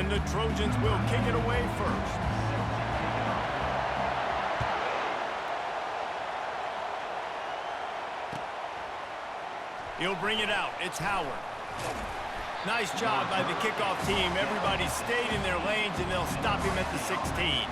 And the Trojans will kick it away first. He'll bring it out. It's Howard. Nice job by the kickoff team. Everybody stayed in their lanes, and they'll stop him at the 16.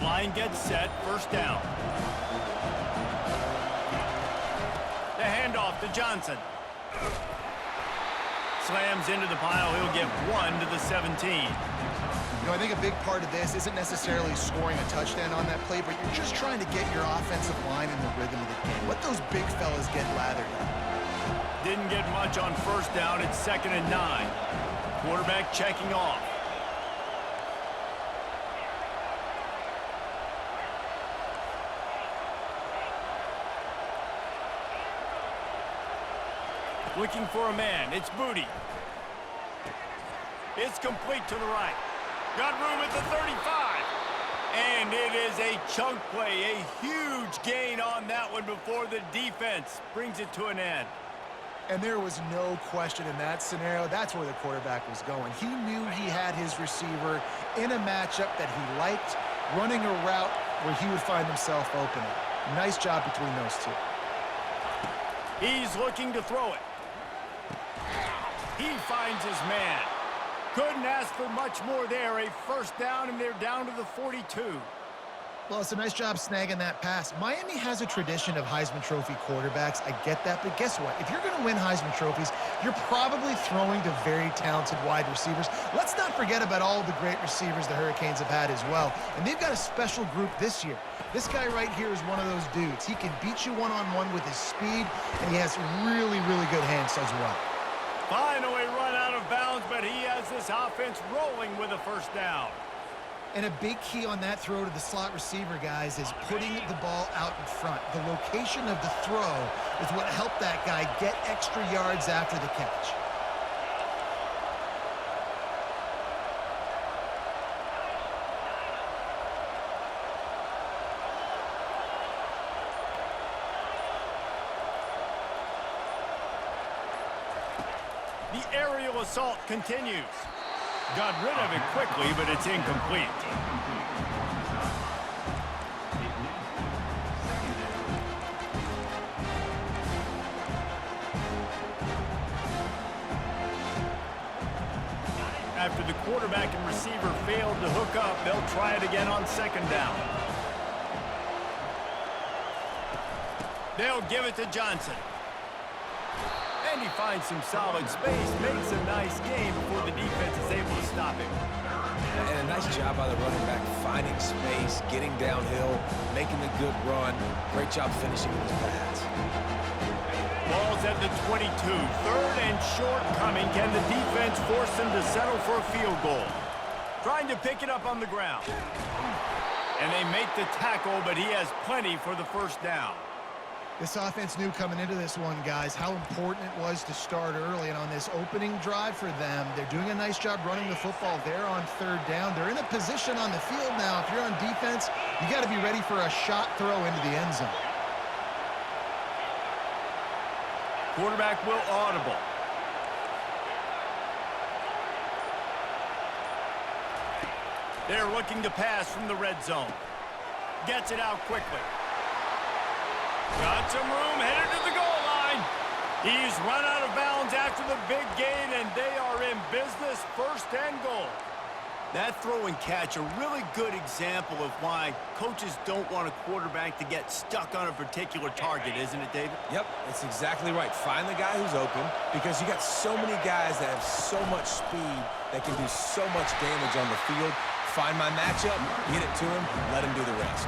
Line gets set, first down. The handoff to Johnson. Slams into the pile, he'll get 1 to the 17. You know, I think a big part of this isn't necessarily scoring a touchdown on that play, but you're just trying to get your offensive line in the rhythm of the game. Let those big fellas get lathered up. Didn't get much on first down, it's 2nd and 9. Quarterback checking off. Looking for a man. It's Booty. It's complete to the right. Got room at the 35. And it is a chunk play. A huge gain on that one before the defense brings it to an end. And there was no question in that scenario. That's where the quarterback was going. He knew he had his receiver in a matchup that he liked, running a route where he would find himself opening. Nice job between those two. He's looking to throw it. He finds his man. Couldn't ask for much more there. A first down, and they're down to the 42. Well, it's a nice job snagging that pass. Miami has a tradition of Heisman Trophy quarterbacks. I get that, but guess what? If you're going to win Heisman Trophies, you're probably throwing to very talented wide receivers. Let's not forget about all the great receivers the Hurricanes have had as well. And they've got a special group this year. This guy right here is one of those dudes. He can beat you one-on-one with his speed, and he has really, really good hands as well. Finally run out of bounds, but he has this offense rolling with a first down. And a big key on that throw to the slot receiver, guys, is putting the ball out in front. The location of the throw is what helped that guy get extra yards after the catch. The aerial assault continues. Got rid of it quickly, but it's incomplete. After the quarterback and receiver failed to hook up, they'll try it again on 2nd down. They'll give it to Johnson. And he finds some solid space, makes a nice game before the defense is able to stop him. And a nice job by the running back, finding space, getting downhill, making the good run. Great job finishing with his pads. Ball's at the 22. 3rd and short coming. Can the defense force him to settle for a field goal? Trying to pick it up on the ground. And they make the tackle, but he has plenty for the first down. This offense knew coming into this one, guys, how important it was to start early. And on this opening drive for them, they're doing a nice job running the football there on 3rd down. They're in a position on the field now. If you're on defense, you got to be ready for a shot throw into the end zone. Quarterback will audible. They're looking to pass from the red zone. Gets it out quickly. Got some room, headed to the goal line. He's run out of bounds after the big gain, and they are in business, 1st and goal. That throw and catch, a really good example of why coaches don't want a quarterback to get stuck on a particular target, isn't it, David? Yep, that's exactly right. Find the guy who's open, because you got so many guys that have so much speed that can do so much damage on the field. Find my matchup, get it to him, let him do the rest.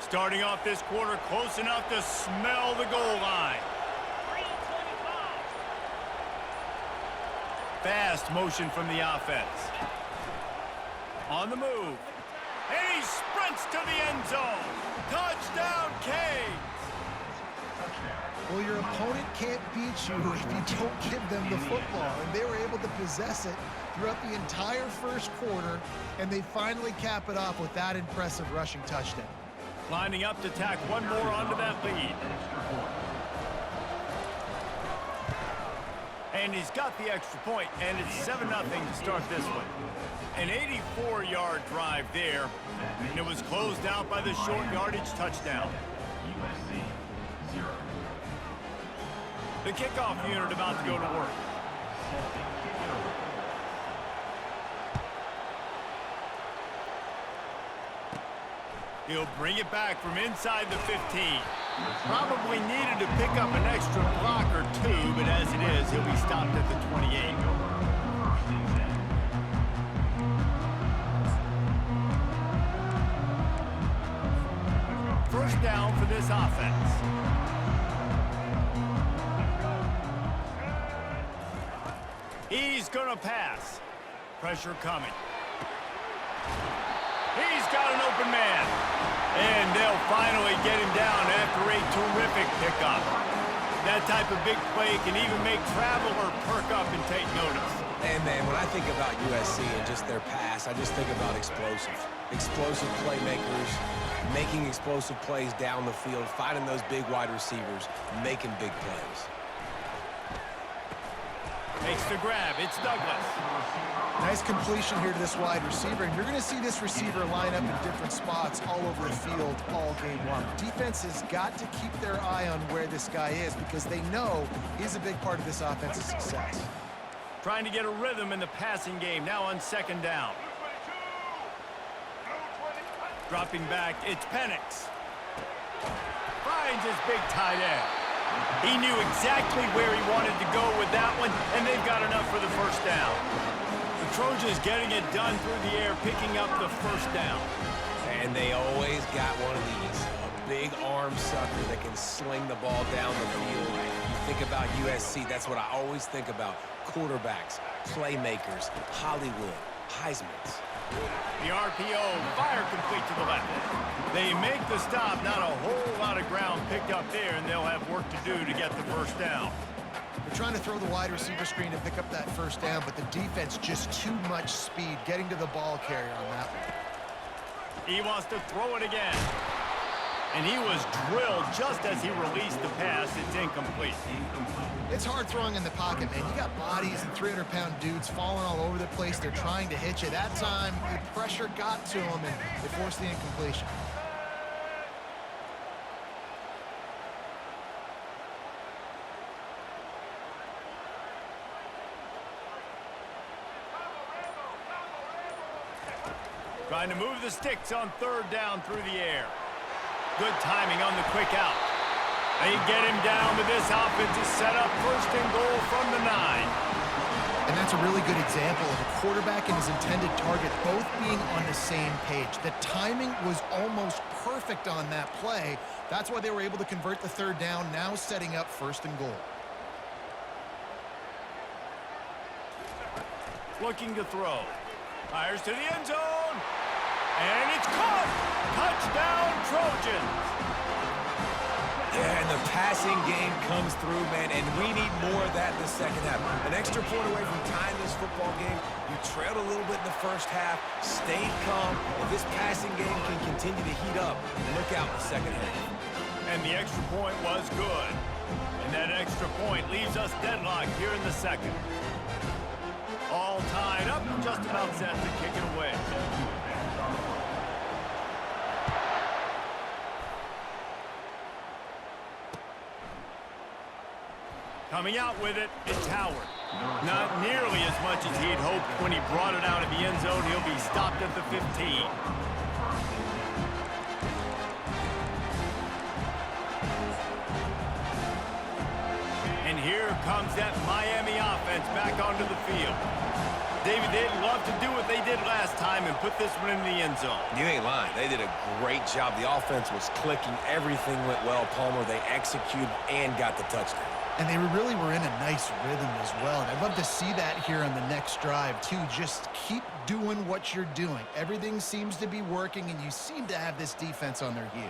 Starting off this quarter close enough to smell the goal line. Fast motion from the offense. On the move. And he sprints to the end zone. Touchdown, Canes! Well, your opponent can't beat you if you don't give them the football. And they were able to possess it throughout the entire first quarter, and they finally cap it off with that impressive rushing touchdown. Lining up to tack one more onto that lead. And he's got the extra point, and it's 7-0 to start this one. An 84-yard drive there, and it was closed out by the short yardage touchdown. The kickoff unit about to go to work. He'll bring it back from inside the 15. Probably needed to pick up an extra block or two, but as it is, he'll be stopped at the 28. First down for this offense. He's going to pass. Pressure coming. He's got an open man. And they'll finally get him down after a terrific pickup. That type of big play can even make traveler perk up and take notice. And, man, when I think about USC and just their pass, I just think about explosive. Explosive playmakers, making explosive plays down the field, finding those big wide receivers, making big plays. Makes the grab. It's Douglas. Nice completion here to this wide receiver, and you're going to see this receiver line up in different spots all over the field all game long. Defense has got to keep their eye on where this guy is because they know he's a big part of this offense's success. Trying to get a rhythm in the passing game, now on second down. Dropping back, it's Penix. Finds his big tight end. He knew exactly where he wanted to go with that one, and they've got enough for the first down. The Trojans getting it done through the air, picking up the first down. And they always got one of these, a big arm sucker that can sling the ball down the field. You think about USC, that's what I always think about. Quarterbacks, playmakers, Hollywood, Heismans. The RPO, fire complete to the left. They make the stop, not a whole lot of ground picked up there, and they'll have work to do to get the first down. They're trying to throw the wide receiver screen to pick up that first down, but the defense just too much speed getting to the ball carrier on that one. He wants to throw it again. And he was drilled just as he released the pass. It's incomplete. It's hard throwing in the pocket, man. You got bodies and 300-pound dudes falling all over the place. They're trying to hit you. That time, the pressure got to him, and it forced the incompletion. Trying to move the sticks on third down through the air. Good timing on the quick out. They get him down, but this offense is set up first and goal from the 9. And that's a really good example of a quarterback and his intended target both being on the same page. The timing was almost perfect on that play. That's why they were able to convert the third down, now setting up first and goal. Looking to throw. Fires to the end zone. And it's caught. Touchdown, Trojans. Yeah, and the passing game comes through, man, and we need more of that in the second half. An extra point away from tying this football game. You trailed a little bit in the first half, stayed calm. If this passing game can continue to heat up, look out in the second half. And the extra point was good. And that extra point leaves us deadlocked here in the second. All tied up, just about set to kick it away. Coming out with it, it's Howard. Not nearly as much as he'd hoped when he brought it out of the end zone. He'll be stopped at the 15. And here comes that Miami offense back onto the field. David, they'd love to do what they did last time and put this one in the end zone. You ain't lying. They did a great job. The offense was clicking. Everything went well, Palmer. They executed and got the touchdown. And they really were in a nice rhythm as well. And I'd love to see that here on the next drive, too. Just keep doing what you're doing. Everything seems to be working, and you seem to have this defense on their heels.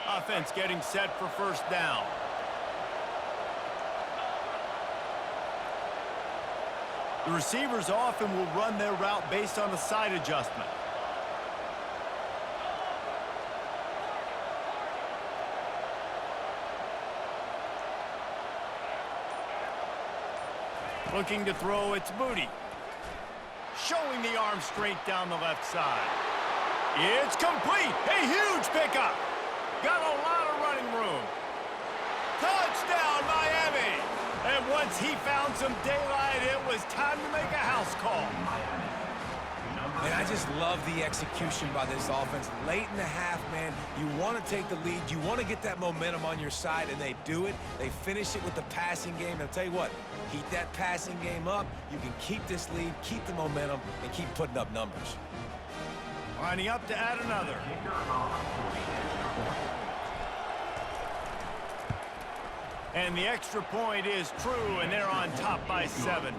Offense getting set for first down. The receivers often will run their route based on a side adjustment. Looking to throw, it's Moody. Showing the arm straight down the left side. It's complete. A huge pickup. Got a lot of running room. Touchdown, Miami. And once he found some daylight, it was time to make a house call. And I just love the execution by this offense. Late in the half, man, you want to take the lead. You want to get that momentum on your side, and they do it. They finish it with the passing game. And I'll tell you what, keep that passing game up. You can keep this lead, keep the momentum, and keep putting up numbers. Lining up to add another. And the extra point is true, and they're on top by 7.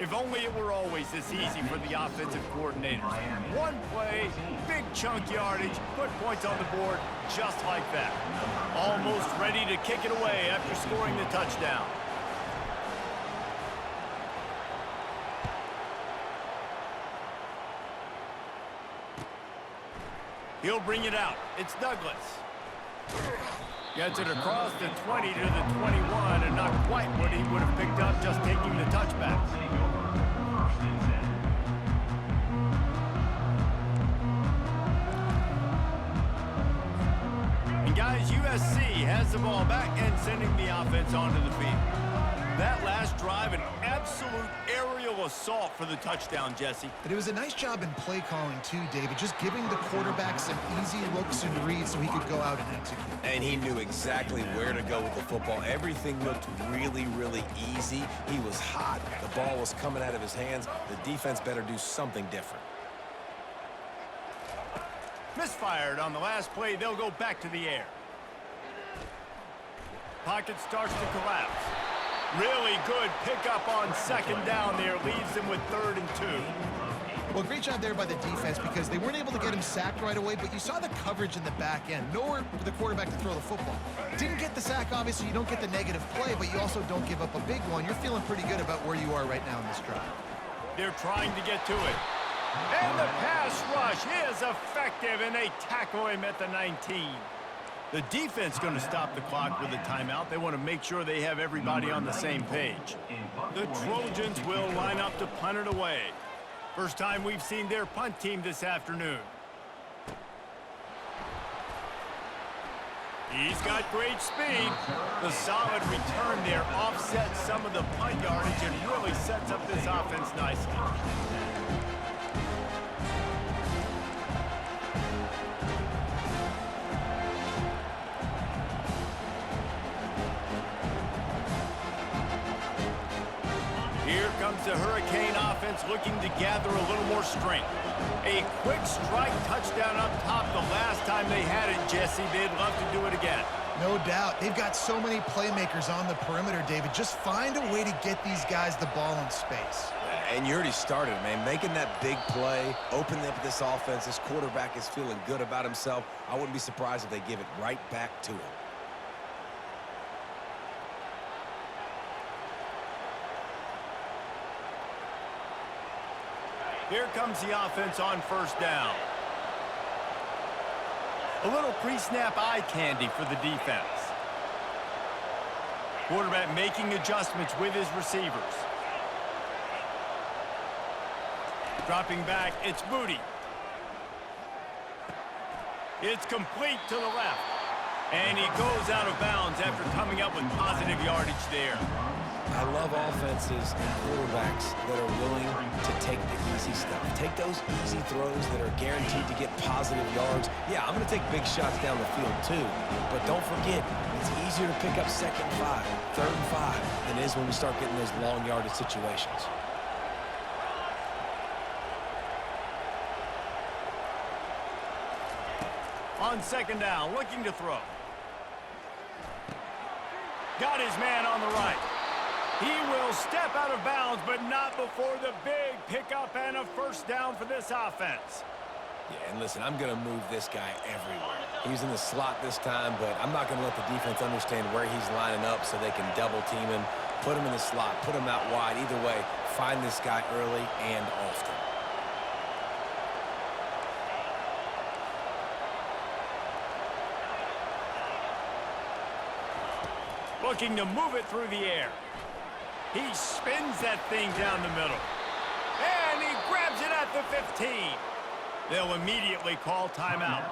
If only it were always this easy for the offensive coordinators. One play, big chunk yardage, put points on the board just like that. Almost ready to kick it away after scoring the touchdown. He'll bring it out. It's Douglas. Gets it across the 20 to the 21, and not quite what he would have picked up just taking the touchback. And guys, USC has the ball back and sending the offense onto the field. That last drive, an absolute aerial assault for the touchdown, Jesse. But it was a nice job in play calling, too, David, just giving the quarterback some easy looks and reads so he could go out and execute. And he knew exactly where to go with the football. Everything looked really, really easy. He was hot. The ball was coming out of his hands. The defense better do something different. Misfired on the last play. They'll go back to the air. Pocket starts to collapse. Really good pickup on second down there. Leaves them with 3rd and 2. Well, great job there by the defense because they weren't able to get him sacked right away, but you saw the coverage in the back end. Nowhere for the quarterback to throw the football. Didn't get the sack, obviously. You don't get the negative play, but you also don't give up a big one. You're feeling pretty good about where you are right now in this drive. They're trying to get to it. And the pass rush is effective, and they tackle him at the 19. The defense going to stop the clock with a timeout. They want to make sure they have everybody on the same page. The Trojans will line up to punt it away. First time we've seen their punt team this afternoon. He's got great speed. The solid return there offsets some of the punt yardage and really sets up this offense nicely. Here comes the Hurricane offense looking to gather a little more strength. A quick strike touchdown up top the last time they had it, Jesse. They'd love to do it again. No doubt. They've got so many playmakers on the perimeter, David. Just find a way to get these guys the ball in space. And you already started, man. Making that big play, opening up this offense. This quarterback is feeling good about himself. I wouldn't be surprised if they give it right back to him. Here comes the offense on first down. A little pre-snap eye candy for the defense. Quarterback making adjustments with his receivers. Dropping back, it's Moody. It's complete to the left. And he goes out of bounds after coming up with positive yardage there. I love offenses and quarterbacks that are willing to take the easy stuff. Take those easy throws that are guaranteed to get positive yards. Yeah, I'm going to take big shots down the field too. But don't forget, It's easier to pick up 2nd and 5, 3rd and 5 than it is when we start getting those long yardage situations. On 2nd down, looking to throw. Got his man on the right. He will step out of bounds, but not before the big pickup and a 1st down for this offense. Yeah, and listen, I'm going to move this guy everywhere. He's in the slot this time, but I'm not going to let the defense understand where he's lining up so they can double team him, put him in the slot, put him out wide. Either way, find this guy early and often. Looking to move it through the air. He spins that thing down the middle. And he grabs it at the 15. They'll immediately call timeout.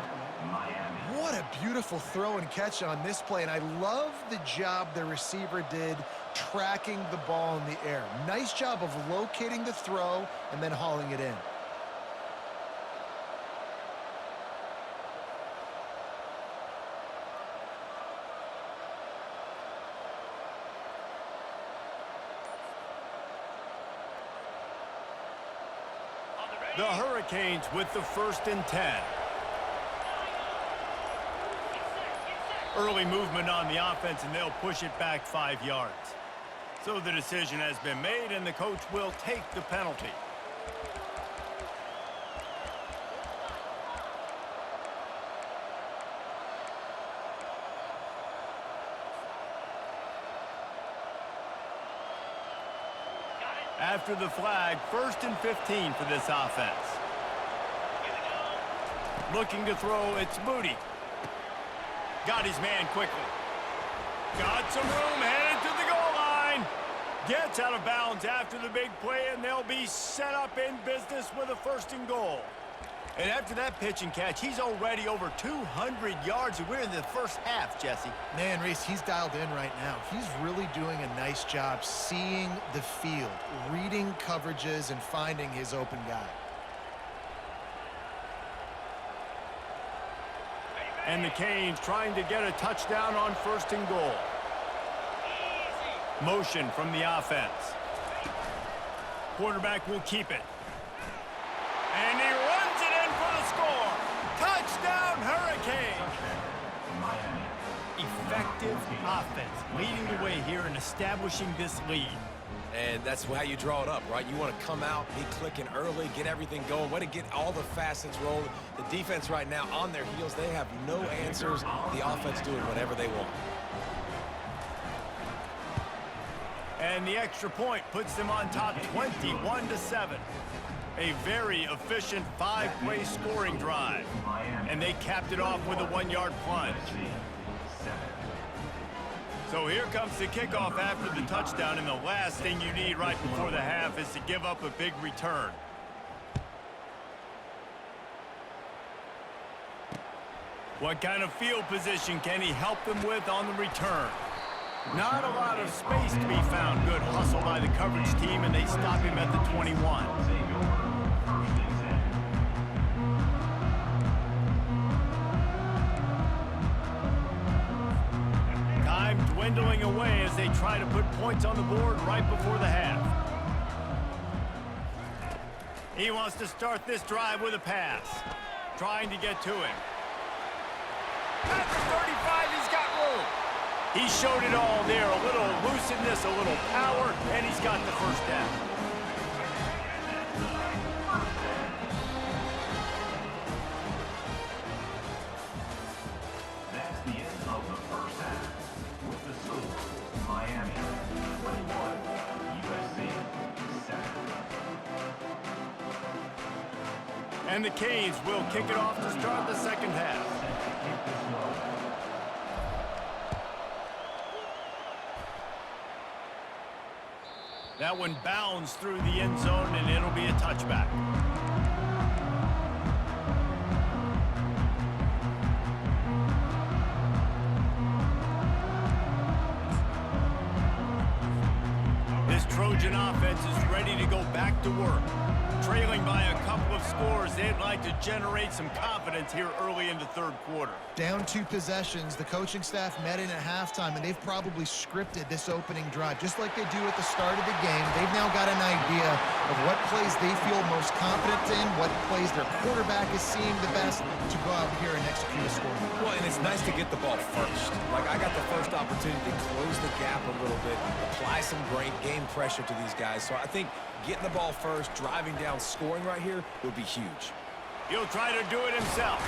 What a beautiful throw and catch on this play, and I love the job the receiver did tracking the ball in the air. Nice job of locating the throw and then hauling it in. The Hurricanes with the 1st and 10. Early movement on the offense, and they'll push it back 5 yards. So the decision has been made, and the coach will take the penalty. After the flag, 1st and 15 for this offense. Looking to throw, it's Moody. Got his man quickly. Got some room, headed to the goal line. Gets out of bounds after the big play, and they'll be set up in business with a 1st and goal. And after that pitch and catch, he's already over 200 yards, and we're in the 1st half, Jesse. Man, Reese, he's dialed in right now. He's really doing a nice job seeing the field, reading coverages, and finding his open guy. And the Canes trying to get a touchdown on 1st and goal. Motion from the offense. Quarterback will keep it. And he runs it in for the score. Touchdown, Hurricanes. Effective offense leading the way here and establishing this lead. And that's how you draw it up, right? You want to come out, be clicking early, get everything going, way to get all the facets rolling. The defense right now on their heels, they have no answers. The offense doing whatever they want. And the extra point puts them on top 21-7. A very efficient 5-play scoring drive. And they capped it off with a 1-yard plunge. So here comes the kickoff after the touchdown, and the last thing you need right before the half is to give up a big return. What kind of field position can he help them with on the return? Not a lot of space to be found. Good hustle by the coverage team, and they stop him at the 21. Dwindling away as they try to put points on the board right before the half. He wants to start this drive with a pass. Trying to get to him. At the 35, he's got room. He showed it all there. A little looseness, a little power, and he's got the 1st down. And the Canes will kick it off to start the 2nd half. That one bounds through the end zone, and it'll be a touchback. This Trojan offense is ready to go back back to work. Trailing by a couple of scores, they'd like to generate some confidence here early in the third quarter. Down 2 possessions, the coaching staff met in at halftime, and they've probably scripted this opening drive, just like they do at the start of the game. They've now got an idea of what plays they feel most confident in, what plays their quarterback is seeing the best to go out here and execute a score. Well, and it's nice to get the ball first. Like, I got the first opportunity to close the gap a little bit, apply some great game pressure to these guys. So I think getting the ball first, driving down, scoring right here would be huge. He'll try to do it himself.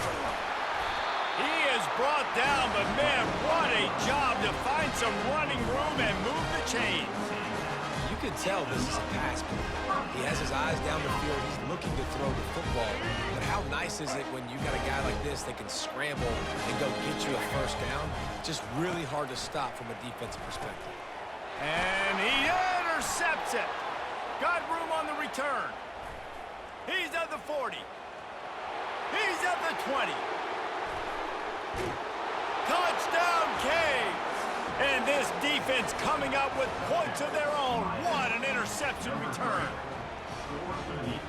He is brought down, but man, what a job to find some running room and move the chains. You can tell this is a pass play. He has his eyes down the field. He's looking to throw the football. But how nice is it when you got a guy like this that can scramble and go get you a first down? Just really hard to stop from a defensive perspective. And he intercepts it. Got room on the return. He's at the 40. He's at the 20. Touchdown, Canes. And this defense coming up with points of their own. What an interception return.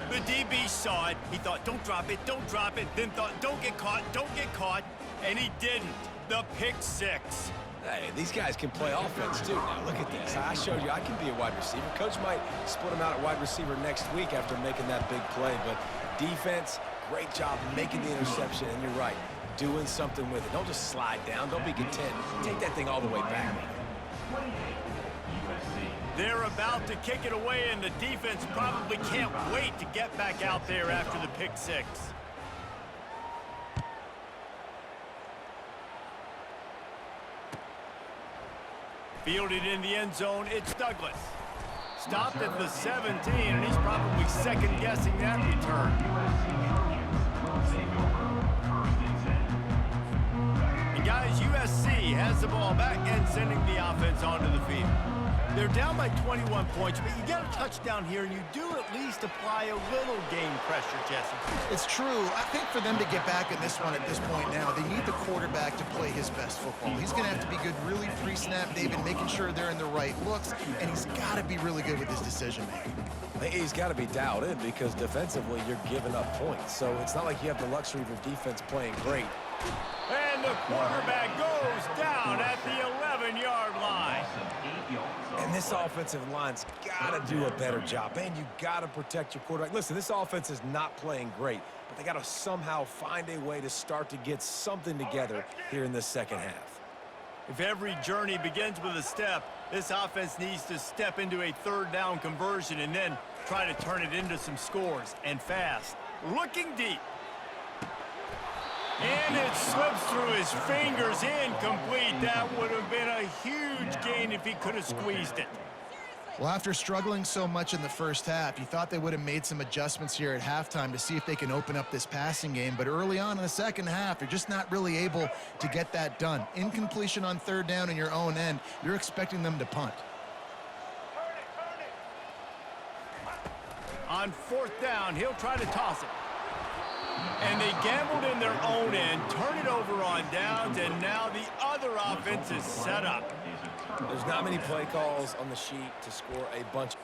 The DB saw it. He thought, don't drop it, don't drop it. Then thought, don't get caught, don't get caught. And he didn't. The pick six. Hey, these guys can play offense, too. Now, look at this. I showed you I can be a wide receiver. Coach might split him out at wide receiver next week after making that big play. But defense, great job making the interception. And you're right, doing something with it. Don't just slide down. Don't be content. Take that thing all the way back. They're about to kick it away, and the defense probably can't wait to get back out there after the pick six. Fielded in the end zone, it's Douglas. Stopped at the 17, and he's probably second-guessing that return. And guys, USC has the ball back and sending the offense onto the field. They're down by 21 points, but you get a touchdown here, and you do at least apply a little game pressure, Jesse. It's true. I think for them to get back in this one at this point now, they need the quarterback to play his best football. He's going to have to be good really pre-snap, David, making sure they're in the right looks, and he's got to be really good with his decision-making. He's got to be dialed in because defensively you're giving up points. So it's not like you have the luxury of your defense playing great. And the quarterback goes down at the 11-yard line. And this offensive line's got to do a better job. And you got to protect your quarterback. Listen, this offense is not playing great, but they got to somehow find a way to start to get something together here in the second half. If every journey begins with a step, this offense needs to step into a third down conversion and then try to turn it into some scores, and fast. Looking deep. And it slips through his fingers, incomplete. That would have been a huge gain if he could have squeezed it. Well, after struggling so much in the first half, you thought they would have made some adjustments here at halftime to see if they can open up this passing game. But early on in the second half, you're just not really able to get that done. Incompletion on third down in your own end, you're expecting them to punt. On fourth down, he'll try to toss it. And they gambled in their own end, turn it over on downs, and now the other offense is set up. There's not many play calls on the sheet to score a bunch.